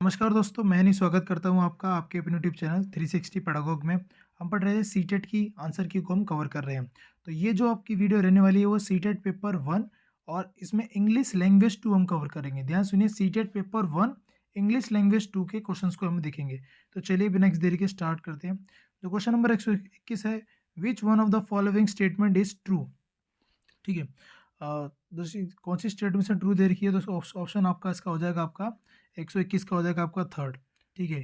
नमस्कार दोस्तों, मैं नहीं स्वागत करता हूँ आपका आपके अपने यूट्यूब चैनल 360 पेडागॉग में। हम पढ़ रहे हैं सीटेट की आंसर की को हम कवर कर रहे हैं। तो ये जो आपकी वीडियो रहने वाली है वो सीटेट पेपर 1 और इसमें इंग्लिश लैंग्वेज 2 हम कवर करेंगे। ध्यान सुनिए, सीटेट पेपर 1 इंग्लिश लैंग्वेज 2 के क्वेश्चंस को हम देखेंगे। तो चलिए बिना किसी देरी के स्टार्ट करते हैं। जो क्वेश्चन नंबर 121 है, which one of the following statement is true. ठीक है। दूसरी कौन सी स्टेटमेंट से ट्रू दे रखी है, तो ऑप्शन आपका इसका हो जाएगा आपका 121 का हो जाएगा आपका थर्ड। ठीक है।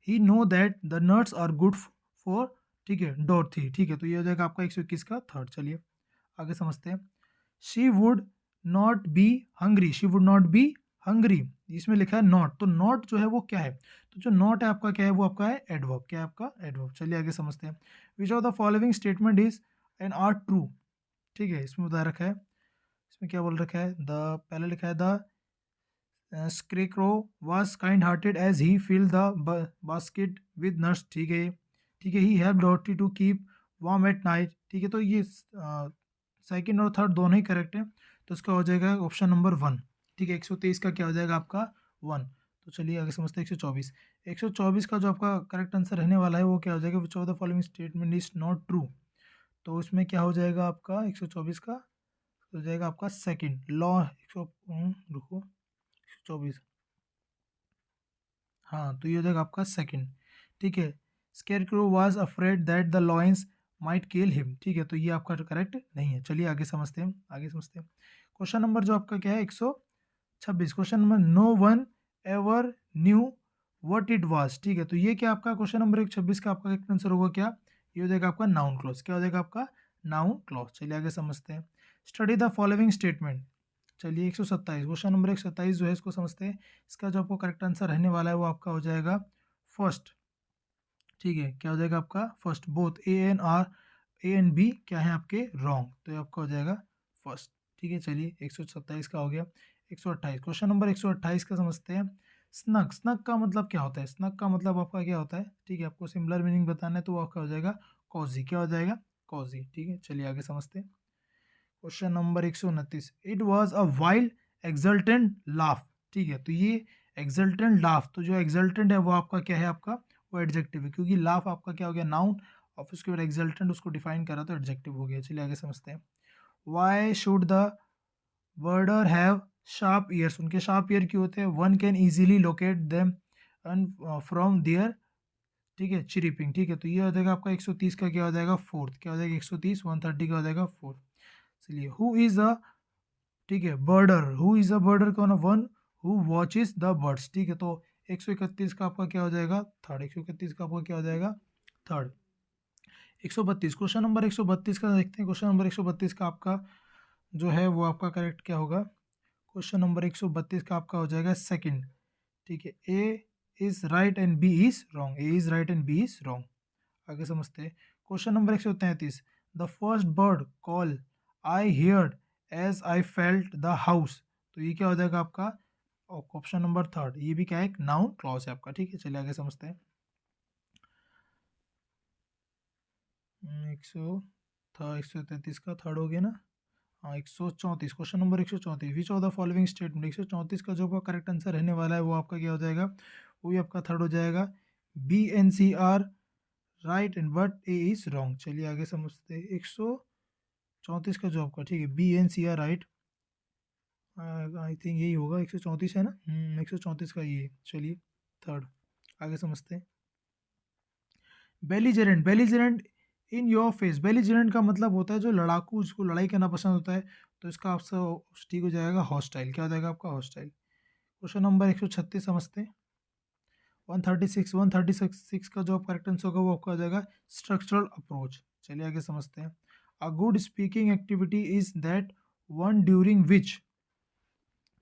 He know that the nuts are good for, ठीक है, डॉर्थी। ठीक है, तो ये हो जाएगा आपका 121 का थर्ड। चलिए आगे समझते हैं। She would not be hungry, she would not be hungry, इसमें लिखा है नॉट, तो नॉट जो है वो क्या है, तो जो नॉट है आपका क्या है, वो आपका है एडवर्ब। क्या है आपका एडवर्ब। चलिए आगे समझते हैं। Which of the following statement is and are true. ठीक है, इसमें बता रखा है, इसमें क्या बोल रखा है, द पहले लिखा है the scarecrow was kind hearted as he fill the basket with nuts. ठीक है। ठीक है, he help Dotty to keep warm at night. ठीक है, तो ये सेकंड और थर्ड दोनों ही करेक्ट है, तो इसका हो जाएगा ऑप्शन नंबर 1। ठीक है, 123 का क्या हो जाएगा आपका 1। तो चलिए आगे समझते हैं 124। 124 का जो आपका करेक्ट आंसर रहने वाला है वो क्या हो जाएगा, विच of the following statement is not true. तो उसमें क्या हो जाएगा आपका 124 का हो जाएगा आपका सेकंड लॉ। 100 रुको, 124, हाँ, तो ये हो जाएगा आपका सेकंड। ठीक है, scarecrow was afraid that the lions might kill him. ठीक है, तो ये आपका करेक्ट नहीं है। चलिए आगे समझते हैं, आगे समझते हैं। क्वेश्चन नंबर जो आपका क्या है 126। Question number, no one ever knew what it was. ठीक है, तो ये क्या आपका क्वेश्चन नंबर 126 का आपका करेक्ट आंसर होगा क्या, ये हो जाएगा आपका नाउन क्लॉज। क्या हो जाएगा आपका नाउन क्लॉज। चलिए आगे समझते हैं। Study the following statement. चलिए 127, क्वेश्चन नंबर 127 जो है इसको समझते हैं। इसका जो आपको करेक्ट आंसर रहने वाला है वो आपका हो जाएगा फर्स्ट। ठीक है, क्या हो जाएगा आपका first. Both A and B क्या है आपके रॉन्ग, तो ये आपका हो जाएगा फर्स्ट। ठीक है, चलिए 127 का हो गया। 128, क्वेश्चन नंबर 128 का समझते हैं। स्नग, स्नग का मतलब क्या होता है, स्नग का मतलब आपका क्या होता है। ठीक है, आपको सिमिलर मीनिंग बताना है तो वो आपका हो जाएगा कॉजी। क्या हो जाएगा कॉजी। ठीक है, चलिए आगे समझते हैं। Question number 129, it was a wild exultant laugh. ठीक है, तो ये एक्सल्टेंट लाफ, तो जो एक्सल्टेंट है वो आपका क्या है, आपका वो एडजेक्टिव है, क्योंकि लाफ आपका क्या हो गया नाउन और फिर उसके बाद एक्सल्टेंट उसको डिफाइन करा तो एडजेक्टिव हो गया। चलिए आगे समझते हैं। Why should the birder have sharp ears, उनके शार्प ईयर क्यों होते हैं, one can easily locate them from there, ठीक है, चिरिपिंग। ठीक है, तो ये हो जाएगा आपका 130 का क्या हो जाएगा फोर्थ। क्या हो जाएगा 130, 130 का हो जाएगा फोर्थ। चलिए, हु इज अ, ठीक है, border, who is a border कौन है, one who watches the birds. ठीक है, तो 131 का आपका क्या हो जाएगा थर्ड। 131 का आपका क्या हो जाएगा थर्ड। 132, क्वेश्चन नंबर 132 का देखते हैं। क्वेश्चन नंबर 132 का आपका जो है वो आपका करेक्ट क्या होगा। क्वेश्चन नंबर 132 का आपका हो जाएगा सेकंड। ठीक है, A is right and B is wrong, A is right and B is wrong. आगे समझते हैं। Question number 133, the first bird call I heard as I felt the house. तो ये क्या हो जाएगा आपका ऑप्शन नंबर थर्ड। ये भी क्या है, एक नाउन क्लॉज है आपका। ठीक है, चलिए आगे समझते हैं। 133 का थर्ड हो गया ना। हाँ, 134, question number 134, which of the following statement. 134 का जो आपका करेक्ट आंसर रहने वाला है वो आपका क्या हो जाएगा, वो भी आपका थर्ड हो जाएगा। B and C are right and but A is wrong. चलिए आगे समझते हैं। 134 का जो आपका, ठीक है, B and C are right, I think यही होगा। 134 है ना, 134 का ये। चलिए थर्ड, आगे समझते हैं। बेलीजेरेंट, बेलीजेरेंट इन योर फेस, बेलीजेरेंट का मतलब होता है जो लड़ाकू, जिसको लड़ाई करना पसंद होता है, तो इसका आपसे ठीक हो जाएगा हॉस्टाइल। क्या हो जाएगा आपका हॉस्टाइल। क्वेश्चन नंबर 136 समझते हैं। 136, 136 का जो करेक्ट आंसर होगा वो आपका हो जाएगा स्ट्रक्चरल अप्रोच। चलिए आगे समझते हैं। A good speaking activity is that one during which,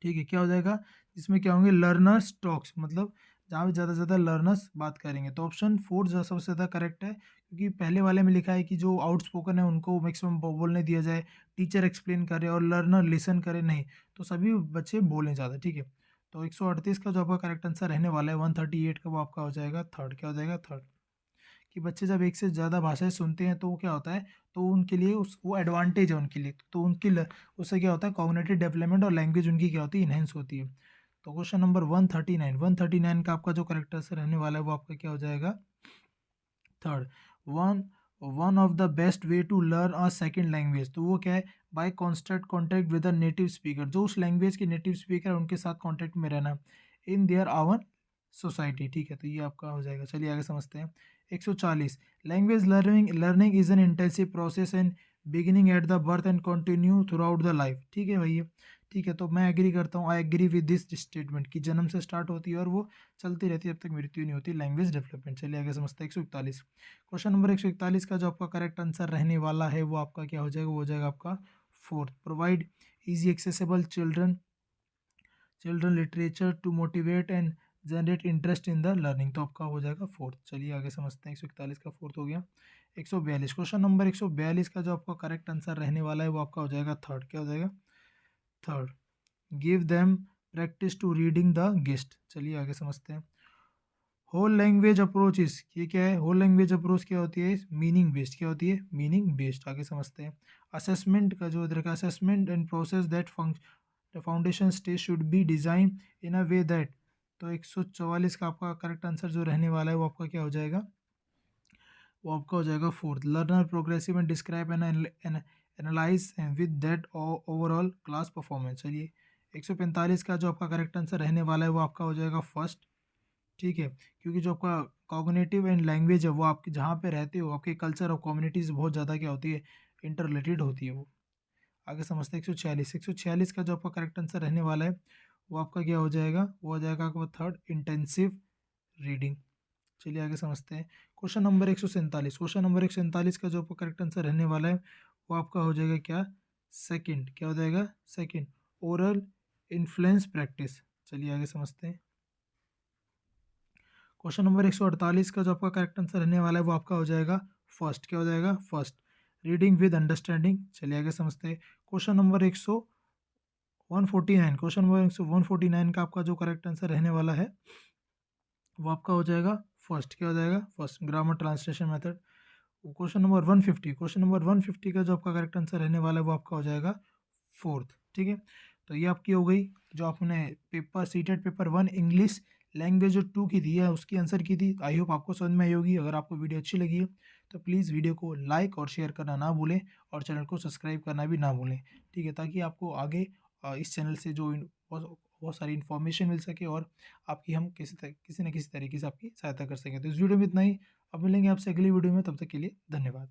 ठीक है, क्या हो जाएगा, जिसमें क्या होंगे लर्नर्स टॉक्स, मतलब जहाँ पे ज़्यादा से ज़्यादा लर्नर्स बात करेंगे। तो ऑप्शन फोर जो सबसे ज़्यादा करेक्ट है, क्योंकि पहले वाले में लिखा है कि जो आउटस्पोकन है उनको मैक्सिमम बोलने दिया जाए, टीचर एक्सप्लेन करे और लर्नर लिसन करे नहीं, तो सभी बच्चे बोलें ज़्यादा। ठीक है, तो 138 का जो आपका करेक्ट आंसर रहने वाला है 138 का वो आपका हो जाएगा थर्ड। क्या हो जाएगा थर्ड, कि बच्चे जब एक से ज़्यादा भाषाएं सुनते हैं तो वो क्या होता है, तो उनके लिए उस वो एडवांटेज है उनके लिए, तो उनकी उससे क्या होता है कॉग्निटिव डेवलपमेंट और लैंग्वेज उनकी क्या होती है इनहेंस होती है। तो क्वेश्चन नंबर 139 का आपका जो करेक्ट आंसर रहने वाला है वो आपका क्या हो जाएगा? Third. One one of the best way to learn a second language, तो वो क्या है? By constant contact with a native speaker, जो उस लैंग्वेज के नेटिव स्पीकर है उनके साथ कॉन्टैक्ट में रहना इन देयर आवर सोसाइटी। ठीक है, तो ये आपका हो जाएगा। चलिए आगे समझते हैं। 140, language learning is an intensive process and beginning at the birth and continue through out the life. ठीक है भैया, ठीक है, तो मैं एग्री करता हूँ, I agree with this statement कि जन्म से स्टार्ट होती है और वो चलती रहती है जब तक मृत्यु नहीं होती, लैंग्वेज डेवलपमेंट। चलिए आगे समझते हैं। 141, क्वेश्चन नंबर 141 का जो आपका करेक्ट आंसर रहने वाला है वो आपका क्या हो जाएगा? वो हो जाएगा आपका fourth. Provide easy accessible children literature to motivate and generate interest in the learning, तो आपका हो जाएगा फोर्थ। चलिए आगे समझते हैं। 141 का फोर्थ हो गया। 142, क्वेश्चन नंबर 142 का जो आपका करेक्ट आंसर रहने वाला है वो आपका हो जाएगा थर्ड। क्या हो जाएगा? Third. Give them practice to reading the guest. चलिए आगे समझते हैं। होल लैंग्वेज अप्रोचेस, ये क्या है? होल लैंग्वेज अप्रोच क्या होती है? Meaning based. क्या होती है? Meaning based. आगे समझते हैं। असेसमेंट का जो इधर का assessment and process that the foundation stage should be design in a way that, तो 144 का आपका करेक्ट आंसर जो रहने वाला है वो आपका क्या हो जाएगा? वो आपका हो जाएगा fourth. Learner progressive and describe and analyse with that overall class performance. चलिए 145 का जो आपका करेक्ट आंसर रहने वाला है वो आपका हो जाएगा फर्स्ट। ठीक है, क्योंकि जो आपका कॉग्निटिव एंड लैंग्वेज है वो आपके जहाँ पे रहते हो आपके कल्चर और कम्युनिटीज़ बहुत ज़्यादा क्या होती है? इंटर रिलेटेड होती है वो। आगे समझते हैं। 146 का जो आपका करेक्ट आंसर रहने वाला है वो आपका क्या हो जाएगा? वो हो जाएगा आपका थर्ड, इंटेंसिव रीडिंग। चलिए आगे समझते हैं। क्वेश्चन नंबर 147, क्वेश्चन नंबर 147 का जो आपका करेक्ट आंसर रहने वाला है वो आपका हो जाएगा क्या? सेकंड। क्या हो जाएगा? Second, oral influence practice. चलिए आगे समझते हैं। क्वेश्चन नंबर 148 का जो आपका करेक्ट आंसर रहने वाला है वो आपका हो जाएगा फर्स्ट। क्या हो जाएगा? First, reading with understanding. चलिए आगे समझते हैं। क्वेश्चन नंबर 149, क्वेश्चन नंबर 149 का आपका जो करेक्ट आंसर रहने वाला है वो आपका हो जाएगा फर्स्ट। क्या हो जाएगा? First, grammar translation method. Question number 150, question number 150 का जो आपका करेक्ट आंसर रहने वाला है वो आपका हो जाएगा फोर्थ। ठीक है, तो ये आपकी हो गई जो आपने paper seated paper 1 English language जो 2 की दी है उसकी आंसर की थी। आई होप आपको समझ में आई होगी। अगर आपको वीडियो अच्छी लगी है तो प्लीज़ वीडियो को लाइक और शेयर करना ना भूलें और चैनल को सब्सक्राइब करना भी ना भूलें। ठीक है, ताकि आपको आगे इस चैनल से जो बहुत बहुत सारी इन्फॉर्मेशन मिल सके और आपकी हम किसी न किसी तरीके से आपकी सहायता कर सकें। तो इस वीडियो में इतना ही। अब मिलेंगे आपसे अगली वीडियो में, तब तक के लिए धन्यवाद।